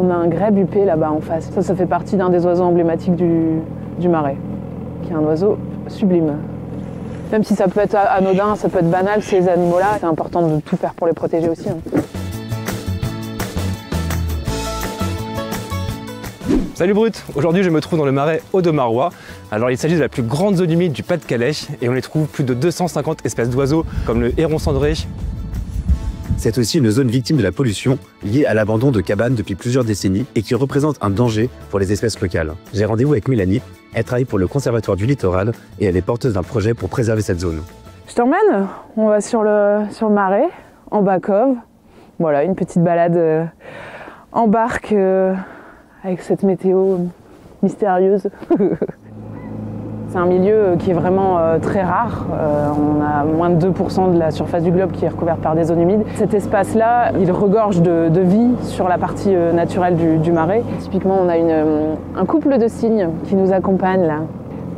On a un grèbe huppé là-bas en face. Ça fait partie d'un des oiseaux emblématiques du Marais, qui est un oiseau sublime. Même si ça peut être anodin, ça peut être banal, ces animaux-là, c'est important de tout faire pour les protéger aussi. Salut Brut! Aujourd'hui je me trouve dans le marais Audomarois. Alors il s'agit de la plus grande zone humide du Pas-de-Calais et on y trouve plus de 250 espèces d'oiseaux comme le héron cendré. C'est aussi une zone victime de la pollution liée à l'abandon de cabanes depuis plusieurs décennies et qui représente un danger pour les espèces locales. J'ai rendez-vous avec Mélanie, elle travaille pour le Conservatoire du Littoral et elle est porteuse d'un projet pour préserver cette zone. Je t'emmène, on va sur le marais, en bas-cove. Voilà, une petite balade en barque avec cette météo mystérieuse. C'est un milieu qui est vraiment très rare. On a moins de 2% de la surface du globe qui est recouverte par des zones humides. Cet espace-là, il regorge de vie sur la partie naturelle du marais. Typiquement, on a un couple de cygnes qui nous accompagnent là.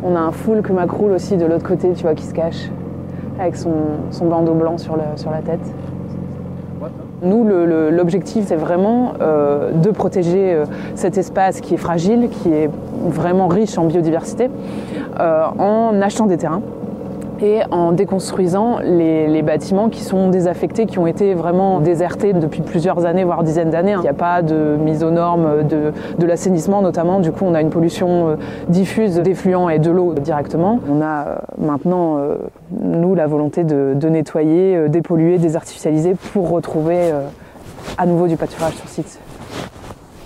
On a un foulque macroule aussi de l'autre côté, tu vois, qui se cache avec son bandeau blanc sur la tête. Nous, l'objectif, c'est vraiment de protéger cet espace qui est fragile, qui est vraiment riche en biodiversité, en achetant des terrains et en déconstruisant les bâtiments qui sont désaffectés, qui ont été vraiment désertés depuis plusieurs années, voire dizaines d'années. Il n'y a pas de mise aux normes de l'assainissement notamment. Du coup, on a une pollution diffuse d'effluents et de l'eau directement. On a maintenant, nous, la volonté de nettoyer, dépolluer, désartificialiser pour retrouver à nouveau du pâturage sur site.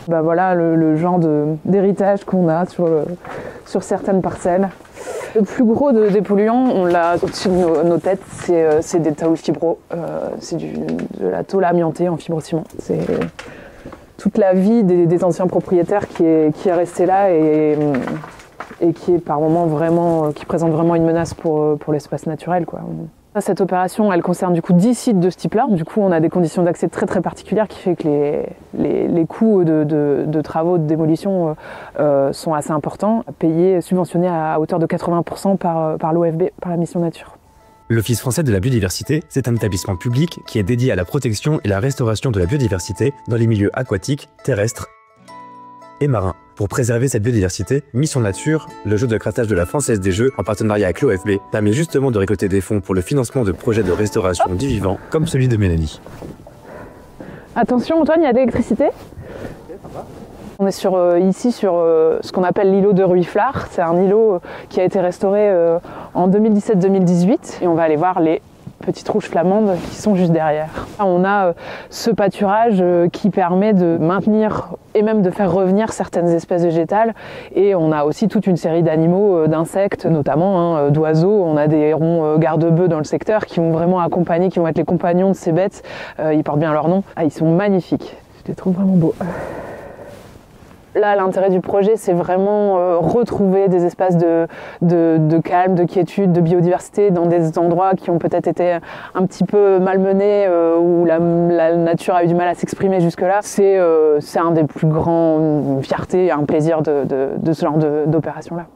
Bah voilà le genre d'héritage qu'on a sur certaines parcelles. Le plus gros des polluants, on l'a au-dessus de nos têtes, c'est des tôles fibro. C'est de la tôle amiantée en fibrociment. C'est toute la vie des anciens propriétaires qui est restée là et qui est par moments vraiment, qui présente vraiment une menace pour l'espace naturel, quoi. Cette opération, elle concerne du coup 10 sites de ce type-là. Du coup, on a des conditions d'accès très très particulières qui fait que les coûts de travaux de démolition sont assez importants, payés, subventionnés à hauteur de 80% par l'OFB, par la mission Nature. L'Office français de la biodiversité, c'est un établissement public qui est dédié à la protection et la restauration de la biodiversité dans les milieux aquatiques, terrestres et marins. Pour préserver cette biodiversité, Mission Nature, le jeu de crassage de la Française des Jeux, en partenariat avec l'OFB, permet justement de récolter des fonds pour le financement de projets de restauration du vivant, comme celui de Mélanie. Attention Antoine, il y a de l'électricité. On est ici sur ce qu'on appelle l'îlot de Ruiflard. C'est un îlot qui a été restauré en 2017-2018 et on va aller voir les petites rouges flamandes qui sont juste derrière. On a ce pâturage qui permet de maintenir et même de faire revenir certaines espèces végétales et on a aussi toute une série d'animaux, d'insectes notamment, d'oiseaux. On a des hérons garde-bœufs dans le secteur qui vont vraiment accompagner, qui vont être les compagnons de ces bêtes. Ils portent bien leur nom. Ils sont magnifiques. Je les trouve vraiment beaux. Là, l'intérêt du projet, c'est vraiment retrouver des espaces de calme, de quiétude, de biodiversité dans des endroits qui ont peut-être été un petit peu malmenés, où la nature a eu du mal à s'exprimer jusque-là. C'est un des plus grands fiertés, un plaisir de ce genre d'opération-là.